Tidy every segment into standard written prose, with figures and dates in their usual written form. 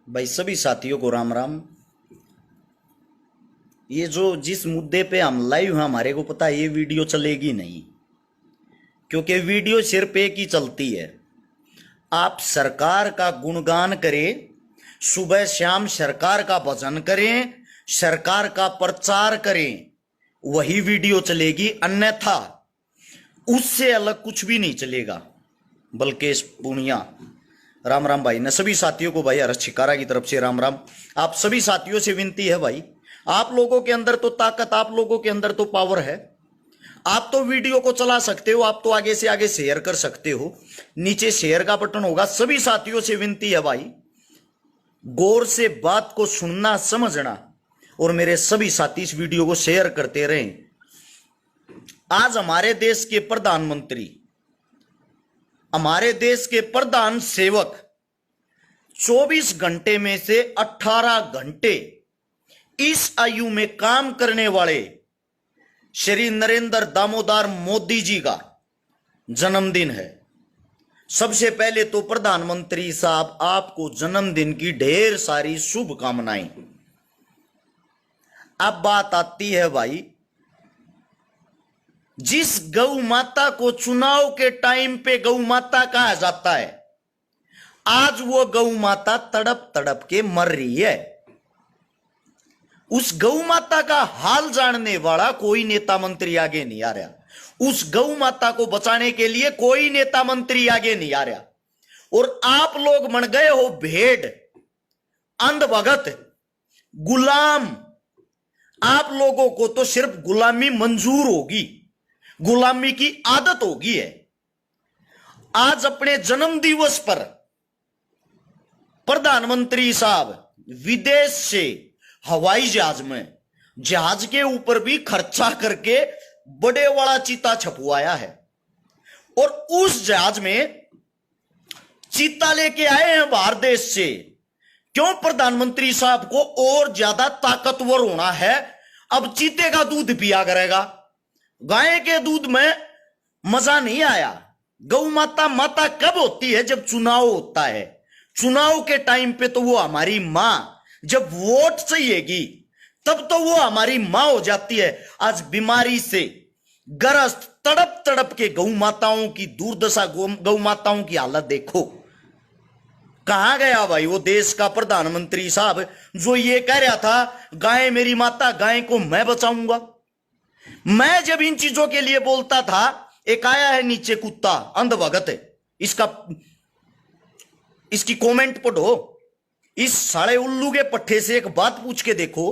भाई सभी साथियों को राम राम। ये जो जिस मुद्दे पे हम लाइव हैं हमारे को पता है ये वीडियो चलेगी नहीं, क्योंकि वीडियो सिर्फ एक ही चलती है। आप सरकार का गुणगान करें, सुबह शाम सरकार का भजन करें, सरकार का प्रचार करें, वही वीडियो चलेगी, अन्यथा उससे अलग कुछ भी नहीं चलेगा। बल्कि पुनिया राम राम भाई ने सभी साथियों को भाई हर्ष छिकारा की तरफ से राम राम। आप सभी साथियों से विनती है भाई, आप लोगों के अंदर तो ताकत, आप लोगों के अंदर तो पावर है, आप तो वीडियो को चला सकते हो, आप तो आगे से आगे शेयर कर सकते हो, नीचे शेयर का बटन होगा। सभी साथियों से विनती है भाई, गौर से बात को सुनना समझना, और मेरे सभी साथी इस वीडियो को शेयर करते रहें। आज हमारे देश के प्रधानमंत्री, हमारे देश के प्रधान सेवक 24 घंटे में से 18 घंटे इस आयु में काम करने वाले श्री नरेंद्र दामोदर मोदी जी का जन्मदिन है। सबसे पहले तो प्रधानमंत्री साहब आपको जन्मदिन की ढेर सारी शुभकामनाएं। अब बात आती है भाई, जिस गौ माता को चुनाव के टाइम पे गौ माता कहा जाता है, आज वो गौ माता तड़प तड़प के मर रही है। उस गौ माता का हाल जानने वाला कोई नेता मंत्री आगे नहीं आ रहा। उस गौ माता को बचाने के लिए कोई नेता मंत्री आगे नहीं आ रहा, और आप लोग बन गए हो भेड़, अंधभगत, गुलाम। आप लोगों को तो सिर्फ गुलामी मंजूर होगी, गुलामी की आदत होगी है। आज अपने जन्म दिवस पर प्रधानमंत्री साहब विदेश से हवाई जहाज में, जहाज के ऊपर भी खर्चा करके बड़े वाला चीता छपवाया है, और उस जहाज में चीता लेके आए हैं बाहर देश से। क्यों? प्रधानमंत्री साहब को और ज्यादा ताकतवर होना है। अब चीते का दूध पिया करेगा, गाय के दूध में मजा नहीं आया। गौ माता माता कब होती है? जब चुनाव होता है। चुनाव के टाइम पे तो वो हमारी मां, जब वोट चाहिएगी तब तो वो हमारी मां हो जाती है। आज बीमारी से ग्रस्त तड़प तड़प के गौ माताओं की दुर्दशा, गौ माताओं की हालत देखो। कहां गया भाई वो देश का प्रधानमंत्री साहब जो ये कह रहा था, गाय मेरी माता, गाय को मैं बचाऊंगा। मैं जब इन चीजों के लिए बोलता था, एक आया है नीचे कुत्ता, अंधभगत है, इसकी कमेंट पढ़ो। इस साले उल्लू के पट्टे से एक बात पूछ के देखो,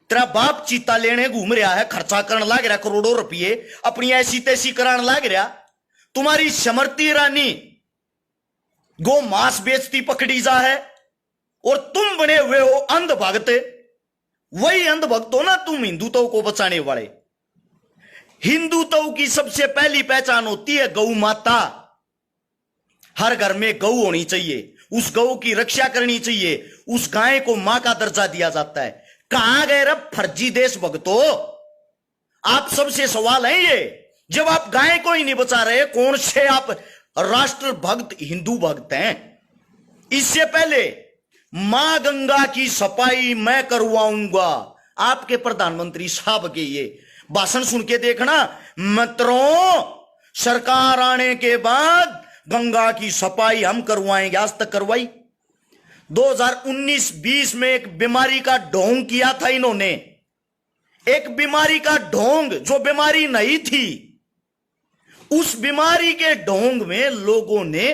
तेरा बाप चीता लेने घूम रहा है, खर्चा करने लग रहा करोड़ों रुपये, अपनी ऐसी तैसी कराने लग रहा। तुम्हारी समृति ईरानी गो मांस बेचती पकड़ी जा है, और तुम बने हुए हो अंधभक्त। वही अंधभक्त हो ना तुम, हिंदुत्व को बचाने वाले। हिंदुत्व की सबसे पहली पहचान होती है गौ माता। हर घर में गौ होनी चाहिए, उस गौ की रक्षा करनी चाहिए, उस गाय को मां का दर्जा दिया जाता है। कहां गए रब फर्जी देश भक्तो? आप सबसे सवाल है ये, जब आप गाय को ही नहीं बचा रहे, कौन से आप राष्ट्र भक्त हिंदू भक्त हैं? इससे पहले मां गंगा की सफाई मैं करवाऊंगा, आपके प्रधानमंत्री साहब के ये भाषण सुन के देखना मित्रों, सरकार आने के बाद गंगा की सफाई हम करवाएंगे। आज तक करवाई? 2019-20 में एक बीमारी का ढोंग किया था इन्होंने, एक बीमारी का ढोंग जो बीमारी नहीं थी। उस बीमारी के ढोंग में लोगों ने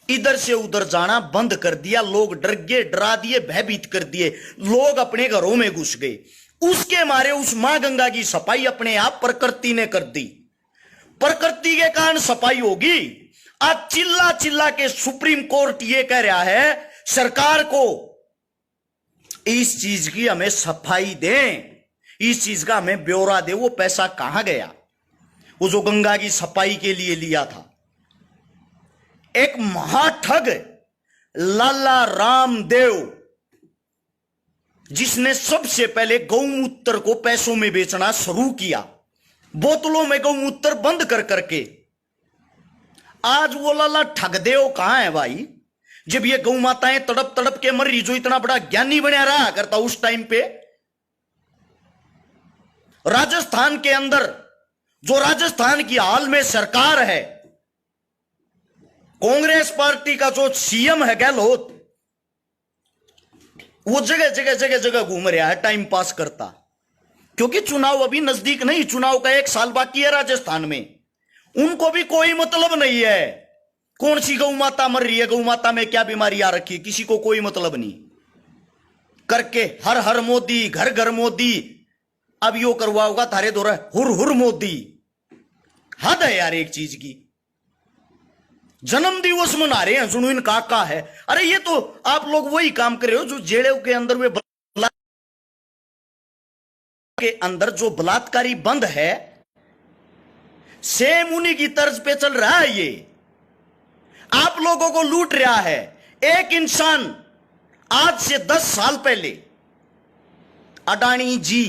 इधर से उधर जाना बंद कर दिया। लोग डर गए, डरा दिए, भयभीत कर दिए, लोग अपने घरों में घुस गए। उसके मारे उस मां गंगा की सफाई अपने आप प्रकृति ने कर दी। प्रकृति के कारण सफाई होगी। आज चिल्ला चिल्ला के सुप्रीम कोर्ट ये कह रहा है सरकार को, इस चीज की हमें सफाई दें, इस चीज का हमें ब्यौरा दे। वो पैसा कहां गया वो जो गंगा की सफाई के लिए लिया था? एक महाठग लाला रामदेव, जिसने सबसे पहले गौमूत्र को पैसों में बेचना शुरू किया, बोतलों में गौमूत्र बंद कर करके। आज वो लाला ठगदेव कहां है भाई? जब ये गौ माताएं तड़प तड़प के मर रही, जो इतना बड़ा ज्ञानी बनया रहा करता उस टाइम पे। राजस्थान के अंदर जो राजस्थान की हाल में सरकार है, कांग्रेस पार्टी का जो सीएम है गहलोत, वो जगह जगह जगह जगह घूम रहा है टाइम पास करता, क्योंकि चुनाव अभी नजदीक नहीं, चुनाव का 1 साल बाकी है राजस्थान में। उनको भी कोई मतलब नहीं है कौन सी गौ माता मर रही है, गौ माता में क्या बीमारी आ रखी है, किसी को कोई मतलब नहीं। करके हर हर मोदी, घर घर मोदी, अब यो करवा होगा थारे दौरा हुर हुर मोदी। हद है यार एक चीज की। जन्म दिवस मना रहे हैं सुनो इन काका है। अरे ये तो आप लोग वही काम कर रहे हो जो जेलों के अंदर वे के अंदर जो बलात्कारी बंद है, सेम उन्हीं की तर्ज पे चल रहा है। ये आप लोगों को लूट रहा है। एक इंसान आज से 10 साल पहले अडानी जी,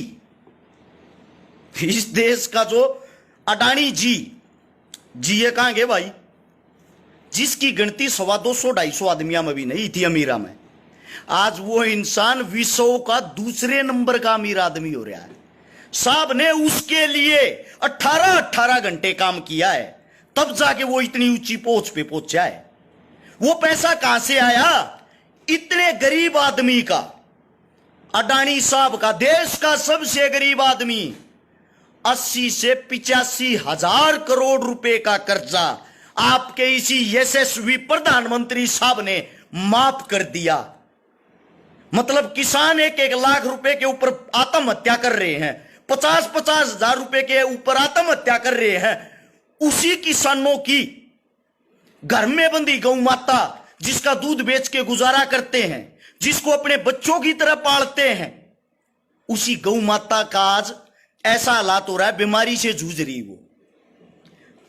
इस देश का जो अडानी जी ये कहां गए भाई, जिसकी गिनती 125-250 आदमियों में भी नहीं थी अमीरा में, आज वो इंसान विश्व का दूसरे नंबर का अमीर आदमी हो रहा है। साहब ने उसके लिए 18 घंटे काम किया है, तब जाके वो इतनी ऊंची पहुंच पे पहुंचा है। वो पैसा कहां से आया? इतने गरीब आदमी का, अडानी साहब का, देश का सबसे गरीब आदमी 80 से 85 हजार करोड़ रुपए का कर्जा आपके इसी यशस्वी प्रधानमंत्री साहब ने माफ कर दिया। मतलब किसान 1-1 लाख रुपए के ऊपर आत्महत्या कर रहे हैं, 50-50 हजार रुपए के ऊपर आत्महत्या कर रहे हैं। उसी किसानों की घर में बंदी गौ माता, जिसका दूध बेच के गुजारा करते हैं, जिसको अपने बच्चों की तरह पालते हैं, उसी गौ माता का आज ऐसा हालात हो रहा है, बीमारी से जूझ रही वो।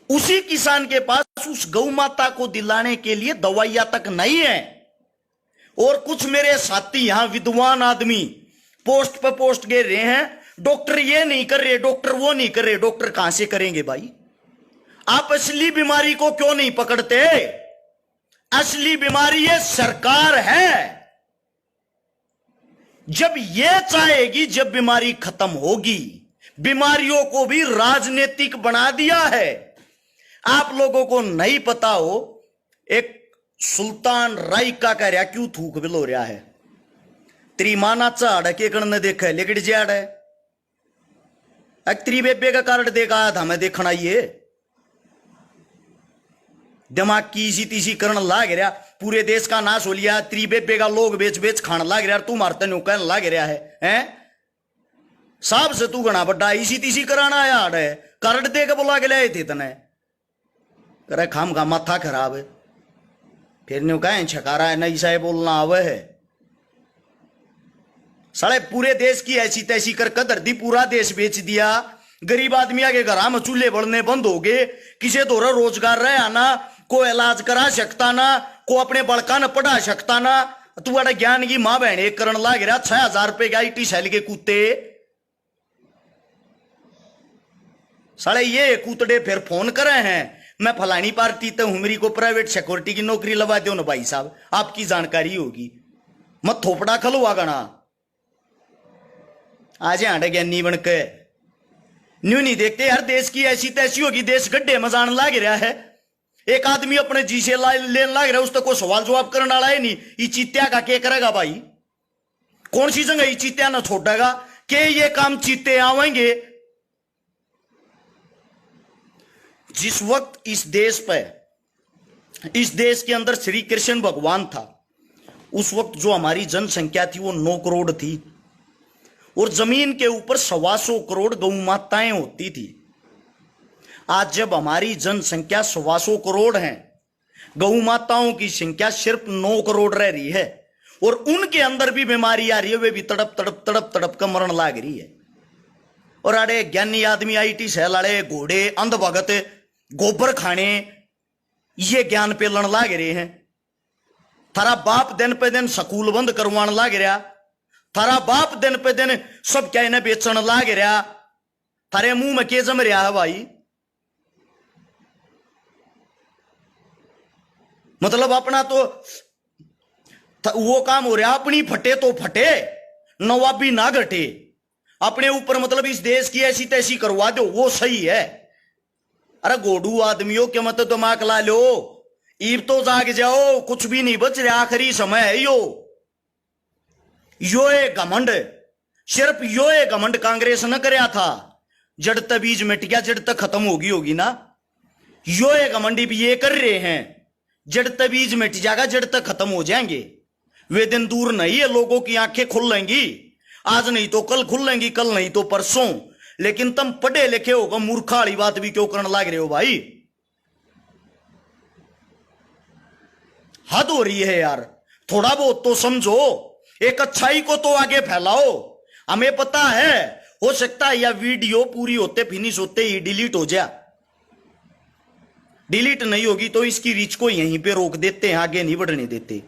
उसी किसान के पास उस गौ माता को दिलाने के लिए दवाइयां तक नहीं है। और कुछ मेरे साथी यहां विद्वान आदमी पोस्ट पर पोस्ट गिर रहे हैं, डॉक्टर ये नहीं कर रहे, डॉक्टर वो नहीं कर रहे। डॉक्टर कहां से करेंगे भाई? आप असली बीमारी को क्यों नहीं पकड़ते? असली बीमारी ये सरकार है। जब ये चाहेगी, जब बीमारी खत्म होगी, बीमारियों को भी राजनीतिक बना दिया है। आप लोगों को नहीं पता हो, एक सुल्तान राय का कह रहा क्यों थूक बिलो रहा है, तेरी माना चाड़ के कण देखा लेकिन जाड़ है, तेरी बेबे का कार्ड देखा आया था मैं देखना, ये दिमाग की इसी तीसी करण लाग रहा, पूरे देश का नाश हो लिया। तेरी बेबे का लोग बेच बेच खान लाग रहा, तू मारते नो कहने लाग रहा है? साहब से तू गणा बड्डा इसी तीसी कराना आया है, कार्ड दे के बुला के लाए थे तने, करे खाम का माथा खराब है, फिर न्यू कहें छकारा है, नहीं साहे बोलना आवे है। साले पूरे देश की ऐसी तैसी कर कदर दी, पूरा देश बेच दिया। गरीब आदमी के घर में चूल्हे बढ़ने बंद हो गए, किसी दौरा रोजगार रहे आना, को इलाज करा सकता ना, को अपने बड़का न पढ़ा सकता ना। तू बड़ा ज्ञान की मां बहन एक करण लाग रहा, 6,000 रुपए के IT सेल के कूते। साले ये कूतड़े फिर फोन करे हैं, मैं फलानी पार्टी तो हूं, मेरी को प्राइवेट सिक्योरिटी की नौकरी लगा दो ना भाई साहब, आपकी जानकारी होगी, मत थोपड़ा खलवा गणा। आज आंडे ज्ञानी बन के न्यू नहीं देखते यार, देश की ऐसी तैसी होगी, देश गड्ढे में जान लाग रहा है। एक आदमी अपने जी से लेने लाग रहा है, उस तक को सवाल जवाब करने वाला है नहीं। ये चीत्या का क्या करेगा भाई? कौन सी जगह ये चीत्या ना छोड़ेगा कि ये काम चीते आवेंगे? जिस वक्त इस देश पे, इस देश के अंदर श्री कृष्ण भगवान था, उस वक्त जो हमारी जनसंख्या थी वो 9 करोड़ थी, और जमीन के ऊपर 125 करोड़ गौ माताएं होती थी। आज जब हमारी जनसंख्या 125 करोड़ है, गौ माताओं की संख्या सिर्फ 9 करोड़ रह रही है, और उनके अंदर भी बीमारी आ रही है, वे भी तड़प तड़प तड़प तड़प कर मरण लाग रही है। और अरे ज्ञानी आदमी IT सेल वाले घोड़े अंधभगत गोबर खाने ये ज्ञान पे लड़ लाग रहे हैं। थारा बाप दिन पे दिन स्कूल बंद करवान लाग रहा, थारा बाप दिन पे दिन सब क्या इन्हें बेचन लाग रहा, थारे मुंह में के जम रहा है भाई? मतलब अपना तो वो काम हो रहा, अपनी फटे तो फटे, नवाबी ना घटे, अपने ऊपर मतलब इस देश की ऐसी तैसी करवा दो, वो सही है। अरे गोडू आदमियों के मत दिमाग ला लो, ईब तो जाग जाओ, कुछ भी नहीं बच रहा, आखिरी समय है यो एक घमंड, सिर्फ यो एक घमंड कांग्रेस न करया था, जड़ तक बीज मिट गया, जड़ तक खत्म होगी ना। यो एक घमंडी भी ये कर रहे हैं, जड़ तक बीज मिट जाएगा, जड़ तक खत्म हो जाएंगे। वे दिन दूर नहीं है, लोगों की आंखें खुल लेंगी, आज नहीं तो कल खुल लेंगी, कल नहीं तो परसों। लेकिन तुम पढ़े लिखे होगा, मूर्खा वाली बात भी क्यों करने लग रहे हो भाई? हद हो रही है यार, थोड़ा बहुत तो समझो, एक अच्छाई को तो आगे फैलाओ। हमें पता है, हो सकता है यह वीडियो पूरी होते फिनिश होते ही डिलीट हो जाए, डिलीट नहीं होगी तो इसकी रीच को यहीं पे रोक देते हैं, आगे नहीं बढ़ने देते।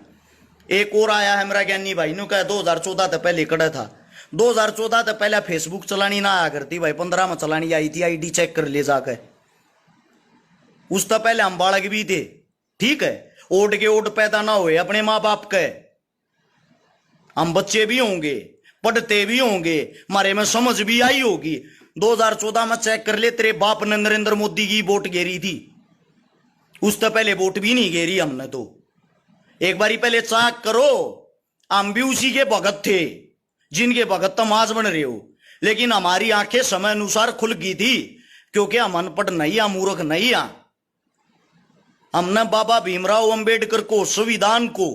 एक और आया है मेरा ज्ञानी भाई ने कहा 2014 तक पहले कड़ा था, 2014 तक पहले फेसबुक चलानी ना आया करती भाई, 15 में चलानी आई थी, आईडी चेक कर ले जाकर। उस तक पहले हम बालक भी थे, ठीक है, ओट के ओट पैदा ना हुए अपने माँ बाप के, हम बच्चे भी होंगे, पढ़ते भी होंगे, हमारे में समझ भी आई होगी। 2014 में चेक कर ले, तेरे बाप ने नरेंद्र मोदी की वोट घेरी थी, उस तक पहले वोट भी नहीं घेरी हमने तो। एक बारी पहले चेक करो, हम भी उसी के भगत थे जिनके भगत तुम आज बन रहे हो। लेकिन हमारी आंखें समय अनुसार खुल गई थी, क्योंकि हम अनपढ़ नहीं, हम मूर्ख नहीं। हमने बाबा भीमराव अंबेडकर को, संविधान को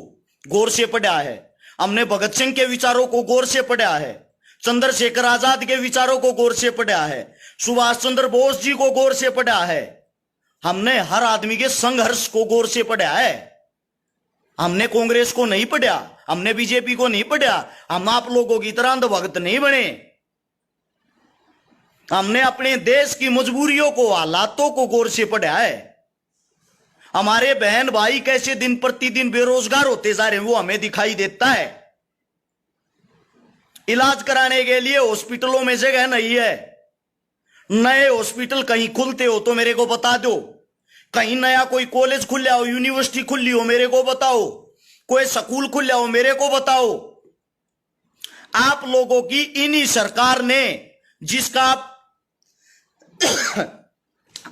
गौर से पढ़ा है, हमने भगत सिंह के विचारों को गौर से पढ़ा है, चंद्रशेखर आजाद के विचारों को गौर से पढ़ा है, सुभाष चंद्र बोस जी को गौर से पढ़ा है, हमने हर आदमी के संघर्ष को गौर से पढ़ा है। हमने कांग्रेस को नहीं पढ़ा, हमने बीजेपी को नहीं पढ़ा, हम आप लोगों की तरह अंधभक्त नहीं बने। हमने अपने देश की मजबूरियों को, हालातों को गौर से पढ़ा है। हमारे बहन भाई कैसे दिन प्रतिदिन बेरोजगार होते जा रहे हैं, वो हमें दिखाई देता है। इलाज कराने के लिए हॉस्पिटलों में जगह नहीं है, नए हॉस्पिटल कहीं खुलते हो तो मेरे को बता दो, कहीं नया कोई कॉलेज खुला हो, यूनिवर्सिटी खुली हो मेरे को बताओ, कोई स्कूल खुला हो मेरे को बताओ। आप लोगों की इन्हीं सरकार ने, जिसका आप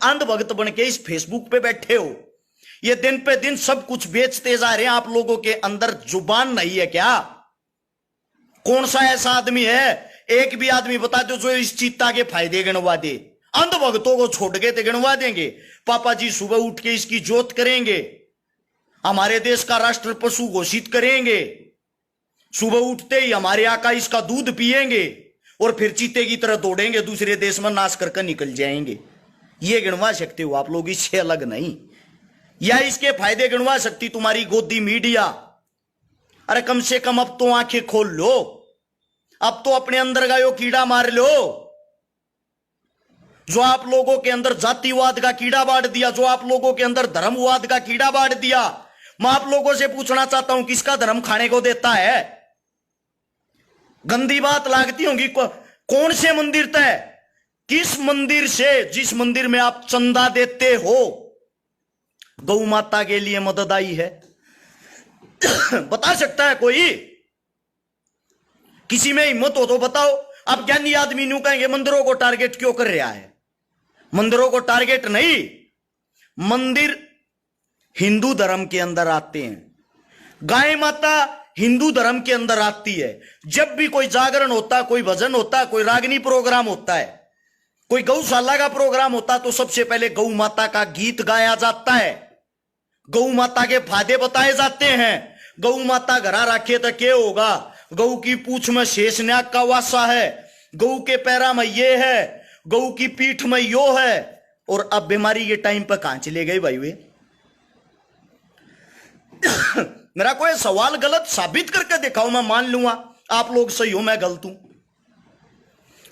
अंधभक्त बन के इस फेसबुक पे बैठे हो, ये दिन पे दिन सब कुछ बेचते जा रहे हैं। आप लोगों के अंदर जुबान नहीं है क्या? कौन सा ऐसा आदमी है, एक भी आदमी बता दो जो इस चीता के फायदे गिनवा दे? अंधभक्तों को छोड़ के तो गिनवा देंगे। पापा जी सुबह उठ के इसकी जोत करेंगे, हमारे देश का राष्ट्र पशु घोषित करेंगे, सुबह उठते ही हमारे आका इसका दूध पिएंगे और फिर चीते की तरह दौड़ेंगे, दूसरे देश में नाश करके निकल जाएंगे। ये गिनवा सकते हो आप लोग, इससे अलग नहीं। या इसके फायदे गिनवा सकती तुम्हारी गोदी मीडिया? अरे कम से कम अब तो आंखें खोल लो, अब तो अपने अंदर का यो कीड़ा मार लो जो आप लोगों के अंदर जातिवाद का कीड़ा बांट दिया, जो आप लोगों के अंदर धर्मवाद का कीड़ा बांट दिया। मैं आप लोगों से पूछना चाहता हूं, किसका धर्म खाने को देता है? गंदी बात लागती होगी, कौन से मंदिर तय, किस मंदिर से, जिस मंदिर में आप चंदा देते हो गौ माता के लिए मदद आई है? बता सकता है कोई? किसी में हिम्मत हो तो बताओ। अब ज्ञानी आदमी न्यू कहेंगे मंदिरों को टारगेट क्यों कर रहा है? मंदिरों को टारगेट नहीं, मंदिर हिंदू धर्म के अंदर आते हैं, गाय माता हिंदू धर्म के अंदर आती है। जब भी कोई जागरण होता है, कोई भजन होता है, कोई रागनी प्रोग्राम होता है, कोई गौशाला का प्रोग्राम होता है, तो सबसे पहले गौ माता का गीत गाया जाता है, गौ माता के फायदे बताए जाते हैं। गौ माता घरा रखे तो क्या होगा? गौ की पूंछ में शेषनाग का वासा है, गौ के पैरा में ये है, गौ की पीठ में यो है। और अब बीमारी के टाइम पर कहां चले गए भाई वे? मेरा कोई सवाल गलत साबित करके दिखाओ, मैं मान लूंगा आप लोग सही हो, मैं गलत हूं।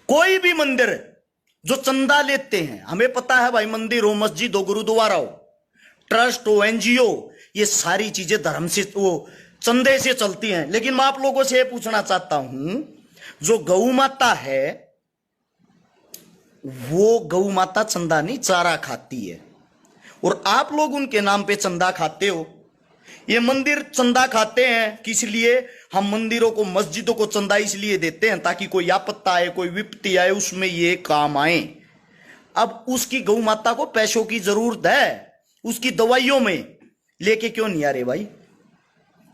कोई भी मंदिर जो चंदा लेते हैं, हमें पता है भाई, मंदिर हो, मस्जिद हो, गुरुद्वारा हो, ट्रस्ट हो, एनजीओ, ये सारी चीजें धर्म से, वो चंदे से चलती हैं। लेकिन मैं आप लोगों से पूछना चाहता हूं, जो गौ माता है वो गौ माता चंदा नहीं चारा खाती है, और आप लोग उनके नाम पे चंदा खाते हो। ये मंदिर चंदा खाते हैं, किस लिए? हम मंदिरों को, मस्जिदों को चंदा इसलिए देते हैं ताकि कोई आपत्ता आए, कोई विपत्ति आए, उसमें ये काम आए। अब उसकी गौ माता को पैसों की जरूरत है, उसकी दवाइयों में, लेके क्यों नहीं आ रहे भाई?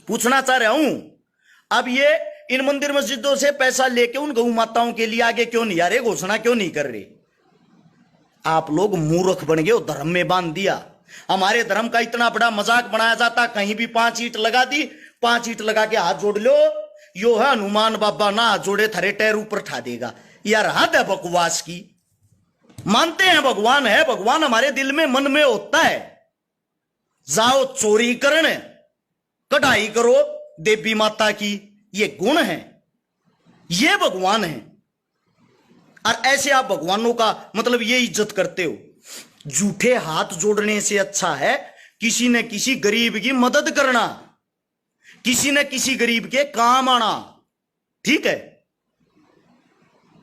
पूछना चाह रहा हूं। अब ये इन मंदिर मस्जिदों से पैसा लेके उन गौ माताओं के लिए आगे क्यों नहीं आ रहे, घोषणा क्यों नहीं कर रहे? आप लोग मूर्ख बन गए, धर्म में बांध दिया। हमारे धर्म का इतना बड़ा मजाक बनाया जाता, कहीं भी 5 ईंट लगा दी, 5 ईंट लगा के हाथ जोड़ लो, यो है हनुमान बाबा ना हाथ जोड़े थारे टैर ऊपर ठा देगा। यार हद है बकवास की। मानते हैं भगवान है, भगवान हमारे दिल में, मन में होता है। जाओ चोरी करने, कढ़ाई करो देवी माता की, ये गुण है, ये भगवान है। और ऐसे आप भगवानों का मतलब ये इज्जत करते हो। झूठे हाथ जोड़ने से अच्छा है किसी न किसी गरीब की मदद करना, किसी न किसी गरीब के काम आना। ठीक है?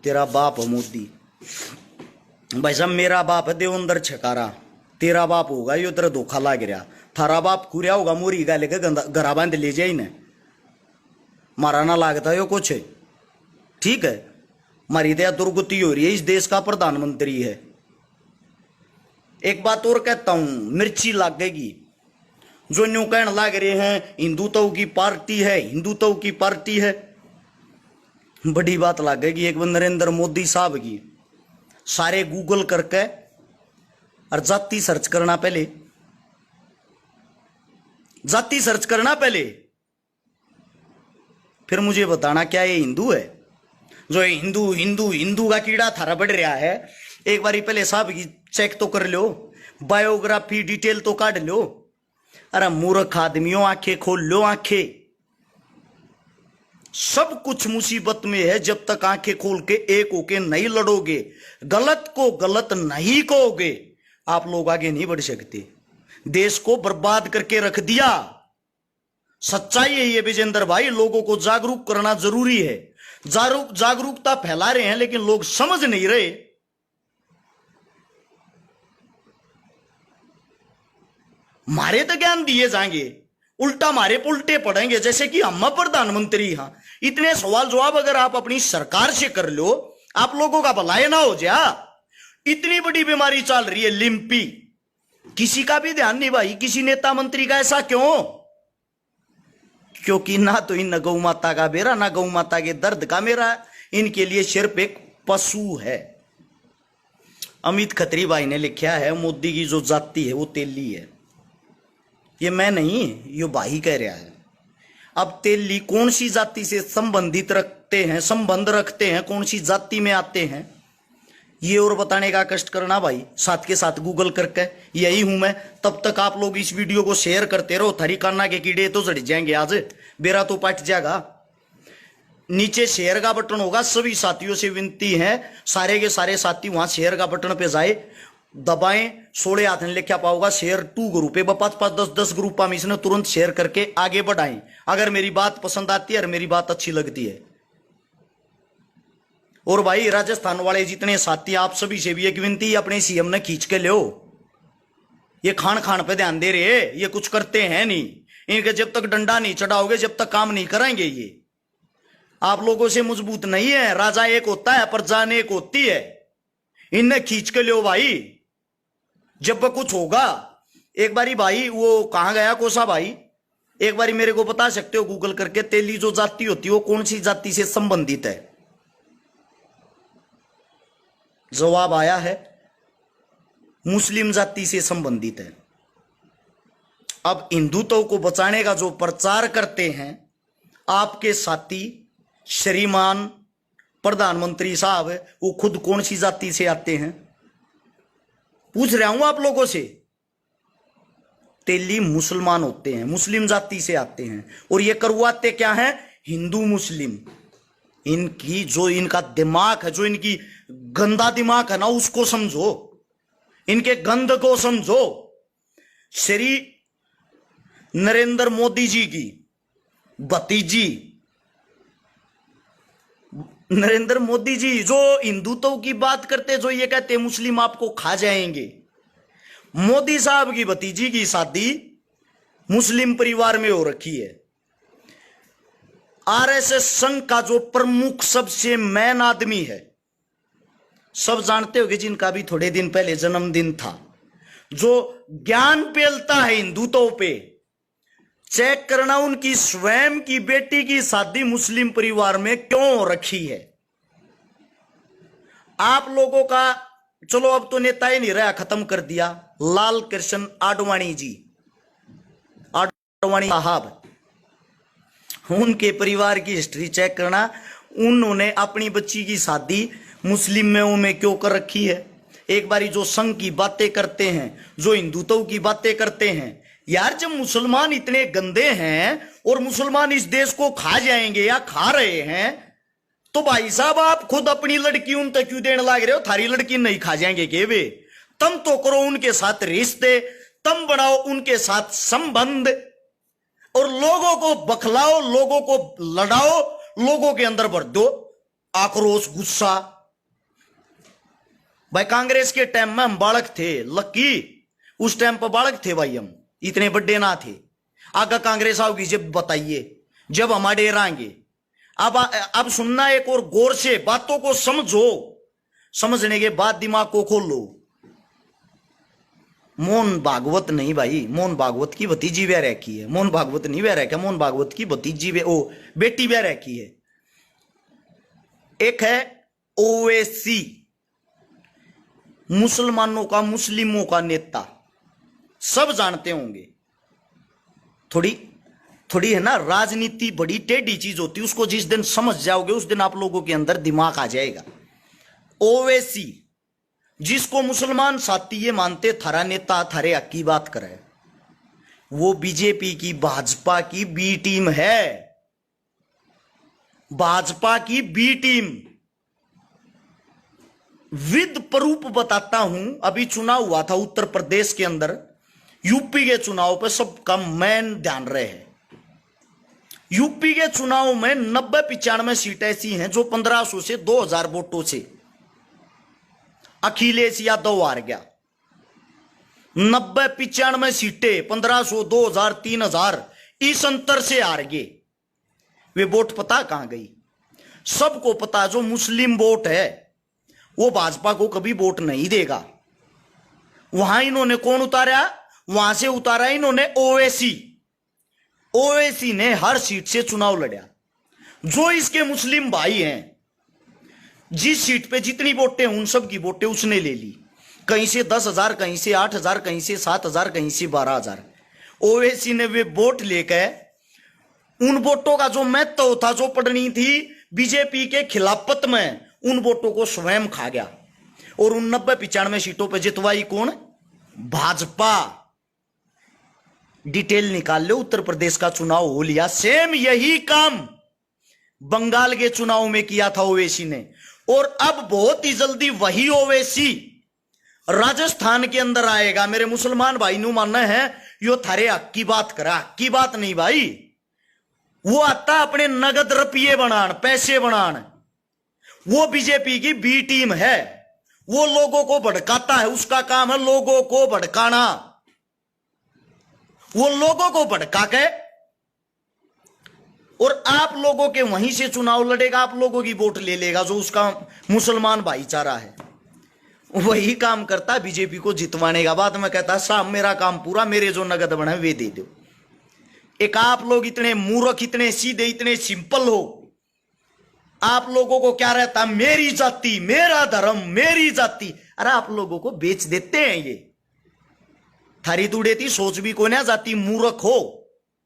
तेरा बाप है मोदी, भाई साहब मेरा बाप है देवेंद्र छकारा, तेरा बाप होगा यो तेरा धोखा लाग रहा, थारा बाप खुरिया होगा मोरी गा लेके घरा बांध ले जाए इन्हें, मारा ना लागता यो कुछ। ठीक है? मारी दया दुर्गति हो रही है, इस देश का प्रधानमंत्री है। एक बात और कहता हूं, मिर्ची लागेगी। जो न्यू कहने लाग रहे हैं हिंदुत्व की पार्टी है, हिंदुत्व की पार्टी है, बड़ी बात लागेगी एक बार नरेंद्र मोदी साहब की। सारे गूगल करके और जाति सर्च करना, पहले जाति सर्च करना पहले, फिर मुझे बताना क्या ये हिंदू है? जो हिंदू हिंदू हिंदू का कीड़ा थारा बढ़ रहा है, एक बारी पहले साहब की चेक तो कर लो, बायोग्राफी डिटेल तो काट लो। अरे मूर्ख आदमियों, आंखें खोल लो, आंखें। सब कुछ मुसीबत में है जब तक आंखें खोल के एक होके नहीं लड़ोगे, गलत को गलत नहीं कहोगे, आप लोग आगे नहीं बढ़ सकते। देश को बर्बाद करके रख दिया। सच्चाई है ये विजेंद्र भाई, लोगों को जागरूक करना जरूरी है। जागरूकता फैला रहे हैं लेकिन लोग समझ नहीं रहे। मारे तो ज्ञान दिए जाएंगे, उल्टा मारे उल्टे पड़ेंगे, जैसे कि हम प्रधानमंत्री। हाँ, इतने सवाल जवाब अगर आप अपनी सरकार से कर लो, आप लोगों का भलाई ना हो जा। इतनी बड़ी बीमारी चल रही है लिम्पी, किसी का भी ध्यान नहीं भाई, किसी नेता मंत्री का। ऐसा क्यों? क्योंकि ना तो इन गौ माता का बेरा, ना गौ माता के दर्द का मेरा, इनके लिए सिर्फ एक पशु है। अमित खत्री भाई ने लिखा है मोदी की जो जाति है वो तेली है। ये मैं नहीं, ये भाई कह रहा है। अब तेली कौन सी जाति से संबंधित रखते हैं, संबंध रखते हैं, कौन सी जाति में आते हैं, ये और बताने का कष्ट करना भाई, साथ के साथ गूगल करके। यही हूं मैं। तब तक आप लोग इस वीडियो को शेयर करते रहो, थारी कान्ना के कीड़े तो चढ़ जाएंगे, आज बेरा तो पट जाएगा। नीचे शेयर का बटन होगा, सभी साथियों से विनती है, सारे के सारे साथी वहां शेयर का बटन पे जाए, दबाएं। 16 हाथ ने लिखा पाओगा शेयर 2 ग्रुप है, 5-5, 10 ग्रुप में इसने तुरंत शेयर करके आगे बढ़ाएं। अगर मेरी बात पसंद आती है और मेरी बात अच्छी लगती है। और भाई राजस्थान वाले जितने साथी, आप सभी से भी एक विनती, अपने सीएम ने खींच के लो। ये खान खान पे ध्यान दे रहे, ये कुछ करते हैं नहीं। इनके जब तक डंडा नहीं चढ़ाओगे, जब तक काम नहीं कराएंगे, ये आप लोगों से मजबूत नहीं है। राजा एक होता है, प्रजा एक होती है। इन्हें खींच के लो भाई, जब कुछ होगा। एक बारी भाई वो कहां गया कोसा भाई, एक बारी मेरे को बता सकते हो गूगल करके, तेली जो जाति होती है वो कौन सी जाति से संबंधित है? जवाब आया है मुस्लिम जाति से संबंधित है। अब हिंदुत्व को बचाने का जो प्रचार करते हैं आपके साथी श्रीमान प्रधानमंत्री साहब, वो खुद कौन सी जाति से आते हैं? पूछ रहा हूं आप लोगों से। तेली मुसलमान होते हैं, मुस्लिम जाति से आते हैं। और ये करवाते क्या है? हिंदू मुस्लिम। इनकी जो इनका दिमाग है, जो इनकी गंदा दिमाग है ना, उसको समझो, इनके गंद को समझो। श्री नरेंद्र मोदी जी की भतीजी, नरेंद्र मोदी जी जो हिंदुत्व की बात करते, जो ये कहते मुस्लिम आपको खा जाएंगे, मोदी साहब की भतीजी की शादी मुस्लिम परिवार में हो रखी है। आरएसएस संघ का जो प्रमुख सबसे मैन आदमी है, सब जानते हो कि जिनका भी थोड़े दिन पहले जन्मदिन था, जो ज्ञान पेलता है हिंदुत्व पे, चेक करना उनकी स्वयं की बेटी की शादी मुस्लिम परिवार में क्यों हो रखी है। आप लोगों का चलो अब तो नेता ही नहीं रहा, खत्म कर दिया, लाल कृष्ण आडवाणी जी, आडवाणी साहब, उनके परिवार की हिस्ट्री चेक करना, उन्होंने अपनी बच्ची की शादी मुस्लिम में क्यों कर रखी है। एक बारी जो संघ की बातें करते हैं, जो हिंदुत्व की बातें करते हैं, यार जब मुसलमान इतने गंदे हैं और मुसलमान इस देश को खा जाएंगे या खा रहे हैं, तो भाई साहब आप खुद अपनी लड़की उन तक क्यों देने लग रहे हो। थारी लड़की नहीं खा जाएंगे के वे, तुम तो करो उनके साथ रिश्ते, तुम बनाओ उनके साथ संबंध और लोगों को बखलाओ, लोगों को लड़ाओ, लोगों के अंदर भर दो आक्रोश, गुस्सा। भाई कांग्रेस के टाइम में हम बालक थे, लकी उस टाइम पर बालक थे भाई, हम इतने बड़े ना थे। आगे कांग्रेस आओगी जब बताइए, जब हम डेराएंगे। अब सुनना एक और गौर से, बातों को समझो, समझने के बाद दिमाग को खोलो। मोहन भागवत नहीं भाई, मोहन भागवत की भतीजी वे रखी है, मोहन भागवत नहीं वे रखा, मोहन भागवत की भतीजी वे ओ बेटी वे रखी है। एक है ओवैसी, मुसलमानों का, मुस्लिमों का नेता, सब जानते होंगे। थोड़ी है ना, राजनीति बड़ी टेढ़ी चीज होती है, उसको जिस दिन समझ जाओगे उस दिन आप लोगों के अंदर दिमाग आ जाएगा। ओवैसी, जिसको मुसलमान साथी ये मानते थारा नेता, थारे हक की बात करे, वो बीजेपी की, भाजपा की बी टीम है, भाजपा की बी टीम। विद प्रूफ बताता हूं, अभी चुनाव हुआ था उत्तर प्रदेश के अंदर, यूपी के चुनाव पर सबका मैन ध्यान रहे है। यूपी के चुनाव में 90-95 सीटें ऐसी हैं जो 1500 से 2000 वोटों से अखिलेश यादव हार गया। 90-95 सीटें 1500, 2000, 3000 इस अंतर से हार गए। वे वोट पता कहां गई? सबको पता, जो मुस्लिम वोट है वो भाजपा को कभी वोट नहीं देगा। वहां इन्होंने कौन उतारा? वहां से उतारा इन्होंने ओवैसी। ओवैसी ने हर सीट से चुनाव लड़ा। जो इसके मुस्लिम भाई हैं, जिस सीट पे जितनी वोटें, उन सब की वोटें उसने ले ली। कहीं से 10,000, कहीं से 8,000, कहीं से 7,000, कहीं से 12,000। ओवैसी ने वे वोट लेकर उन वोटों का जो महत्व था, जो पड़नी थी बीजेपी के खिलाफत में, उन वोटों को स्वयं खा गया और उन 90-95 सीटों पर जितवाई कौन? भाजपा। डिटेल निकाल लो, उत्तर प्रदेश का चुनाव हो लिया। सेम यही काम बंगाल के चुनाव में किया था ओवैसी ने, और अब बहुत ही जल्दी वही ओवैसी राजस्थान के अंदर आएगा। मेरे मुसलमान भाई नु मानना है यो थारे हक की बात करा, हक की बात नहीं भाई। वो आता अपने नगद रुपये बनान, पैसे बनान। वो बीजेपी की बी टीम है, वो लोगों को भड़काता है, उसका काम है लोगों को भड़काना। वो लोगों को भड़का के और आप लोगों के वहीं से चुनाव लड़ेगा, आप लोगों की वोट ले लेगा, जो उसका मुसलमान भाईचारा है। वही काम करता बीजेपी को जितवाने का। बाद में कहता साहब मेरा काम पूरा, मेरे जो नगद बने वे दे दो। एक आप लोग इतने मूर्ख, इतने सीधे, इतने सिंपल हो, आप लोगों को क्या रहता? मेरी जाति, मेरा धर्म, मेरी जाति। अरे आप लोगों को बेच देते हैं ये। थारी तुड़ेती सोच भी को ना जाती। मूर्ख हो,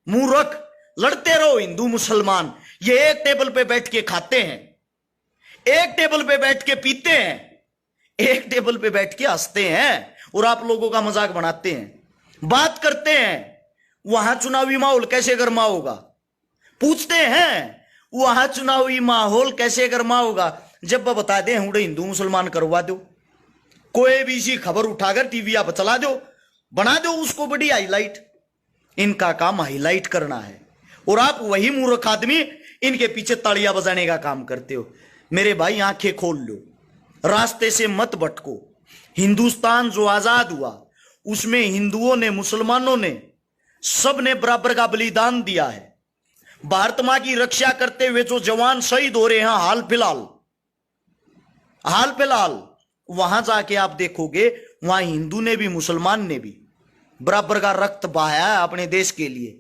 मूर्ख। लड़ते रहो हिंदू मुसलमान। ये एक टेबल पे बैठ के खाते हैं, एक टेबल पे बैठ के पीते हैं, एक टेबल पे बैठ के हंसते हैं और आप लोगों का मजाक बनाते हैं, बात करते हैं। वहां चुनावी माहौल कैसे गर्मा होगा? पूछते हैं वहां चुनावी माहौल कैसे गर्मा होगा? जब वह बता दे हुडे हिंदू मुसलमान करवा दो, कोई भी सी खबर उठाकर टीवी आप चला दो, बना दो उसको बड़ी हाईलाइट। इनका काम हाईलाइट करना है और आप वही मूर्ख आदमी इनके पीछे तालियां बजाने का काम करते हो। मेरे भाई आंखें खोल लो, रास्ते से मत भटको। हिंदुस्तान जो आजाद हुआ उसमें हिंदुओं ने, मुसलमानों ने सबने बराबर का बलिदान दिया है। भारत मां की रक्षा करते हुए जो जवान शहीद हो रहे हैं हाल फिलहाल वहां जाके आप देखोगे, वहां हिंदू ने भी मुसलमान ने भी बराबर का रक्त बहाया है अपने देश के लिए।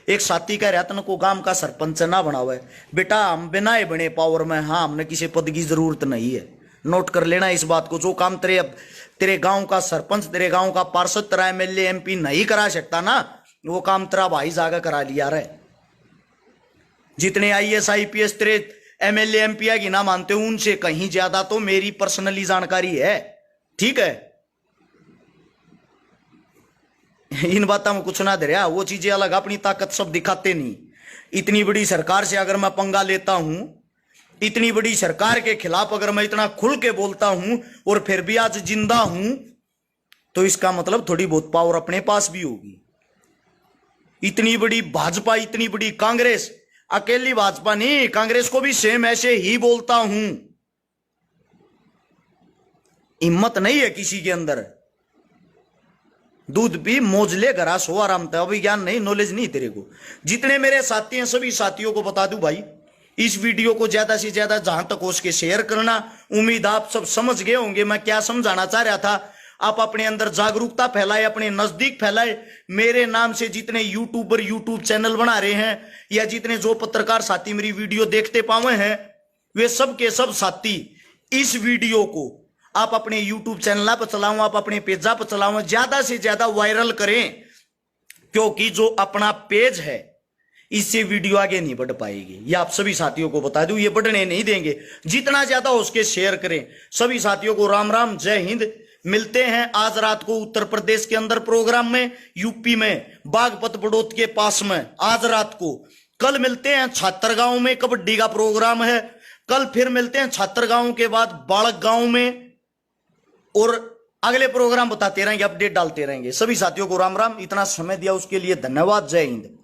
एक साथी कह रहा था को गांव का सरपंच ना बनावा है। बेटा हम बिना ही बने पावर में, हाँ हमने किसी पद की जरूरत नहीं है। नोट कर लेना इस बात को। जो काम तेरे गांव का सरपंच, तेरे गांव का पार्षद, तेरा एमएलए एमपी नहीं करा सकता ना, वो काम तेरा भाई जागा करा लिया रहे। जितने आईएएस आईपीएस तेरे एमएलए एमपी की ना मानते हो, उनसे कहीं ज्यादा तो मेरी पर्सनली जानकारी है। ठीक है, इन बातों में कुछ ना दे रहा, वो चीजें अलग, अपनी ताकत सब दिखाते नहीं। इतनी बड़ी सरकार से अगर मैं पंगा लेता हूं, इतनी बड़ी सरकार के खिलाफ अगर मैं इतना खुल के बोलता हूं और फिर भी आज जिंदा हूं, तो इसका मतलब थोड़ी बहुत पावर अपने पास भी होगी। इतनी बड़ी भाजपा, इतनी बड़ी कांग्रेस, अकेली भाजपा नहीं, कांग्रेस को भी सेम ऐसे ही बोलता हूं। हिम्मत नहीं है किसी के अंदर। दूध पी मौज ले घरा सो आराम था। अभी ज्ञान नहीं, नॉलेज नहीं तेरे को। जितने मेरे साथी हैं सभी साथियों को बता दूं भाई, इस वीडियो को ज्यादा से ज्यादा जहां तक हो सके शेयर करना। उम्मीद आप सब समझ गए होंगे मैं क्या समझाना चाह रहा था। आप अपने अंदर जागरूकता फैलाए, अपने नजदीक फैलाए। मेरे नाम से जितने यूट्यूबर यूट्यूब चैनल बना रहे हैं, या जितने जो पत्रकार साथी मेरी वीडियो देखते पाए हैं, वे सब के सब साथी इस वीडियो को आप अपने यूट्यूब चैनल पर चलाओ, आप अपने पेजा पर चलाओ, ज्यादा से ज्यादा वायरल करें। क्योंकि जो अपना पेज है, इससे वीडियो आगे नहीं बढ़ पाएगी। ये आप सभी साथियों को बता दूं, ये बढ़ने नहीं देंगे। जितना ज्यादा हो उसके शेयर करें। सभी साथियों को राम राम, जय हिंद। मिलते हैं आज रात को उत्तर प्रदेश के अंदर प्रोग्राम में, यूपी में बागपत बड़ौत के पास में आज रात को। कल मिलते हैं छात्रगांव में, कबड्डी का प्रोग्राम है। कल फिर मिलते हैं छात्रगांव के बाद बालक गांव में, और अगले प्रोग्राम बताते रहेंगे, अपडेट डालते रहेंगे। सभी साथियों को राम राम। इतना समय दिया उसके लिए धन्यवाद। जय हिंद।